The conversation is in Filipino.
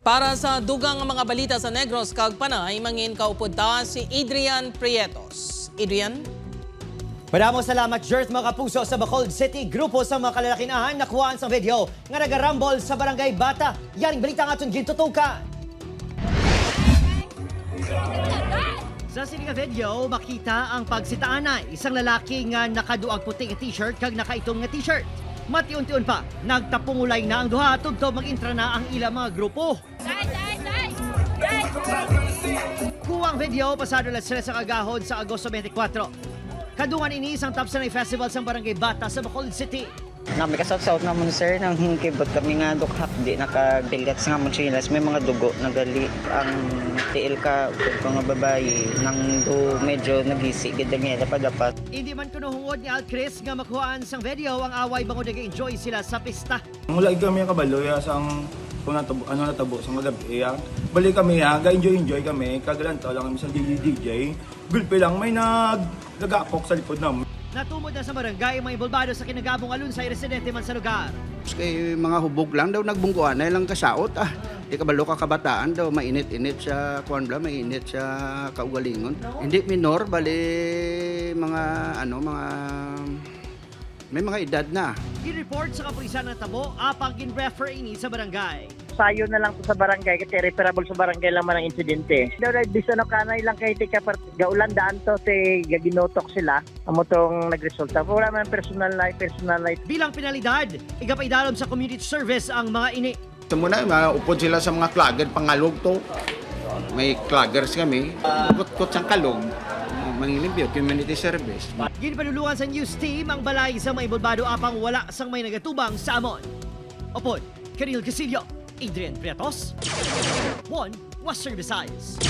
Para sa dugang mga balita sa Negros kag Panay, mangin kaupod ta si Adrian Prietos. Adrian? Maraming salamat, Jert, mga kapuso sa Bacolod City. Grupo sa mga kalalakinahan nakuhaan sa video nga nagarambol sa Barangay Bata. Yaring balita nga itong gintutukan. Sa sininga video, makita ang pagsitaanay. Isang lalaki nga nakaduag puting t-shirt kag nakaitong nga t-shirt. Matiun-tiun pa, nagtapungulay na ang duha tubtob mag-intra na ang ilang mga grupo. Kuwang video pasado las 3 sa kagahon sa Agosto 24. Kadungan ini isang top sanay festival sa Barangay Bata sa Bacolod City. Nami kasawsaw naman sir nang kibot kami nga dukhak di nakapilgats nga mo chilas may mga dugo nagali ang tiil ka ug mga babayi nang do medyo nagisi gid nga dapat. Hindi man kuno hungod ni Al Chris nga makuhaan sang video ang away bangod nag-enjoy sila sa pista. Mula kami kabaloy sang kung natabo sa gabi balik kami ga-enjoy kami kagalanto lang kami sa DJ gulpe lang may nagapok sa likod namin. Natumod na sa barangay mga involbado sa kinagabong alunsay residente man sa lugar. Kay mga hubog lang daw nagbungkuan na lang kasaot di kabalo ka kabataan daw mainit-init sa kuan bla mainit sa kaugalingon. Hindi minor bali mga may mga edad na. I-report sa kapulisan ng Tabo apang gin-refer ini sa barangay. Sayo na lang to sa barangay kasi referable sa barangay lang man ang insidente. Daw bisa no kanay lang kay tika gaulan daan to te gaginotok sila amo tong nagresulta. Wala man personal life. Bilang penalidad, igapaidalom sa community service ang mga ini. Ito muna, maupod sila sa mga klagger pangalog to. May klaggers kami. Kot-kot sang kalog. Manglilimpyo, community service. Ginpanuluan sa news team ang balay sa mga involbado apang wala sang may nagatubang sa amon. Opod, Karil Casillo, Adrian Prietos, One Western Visayas.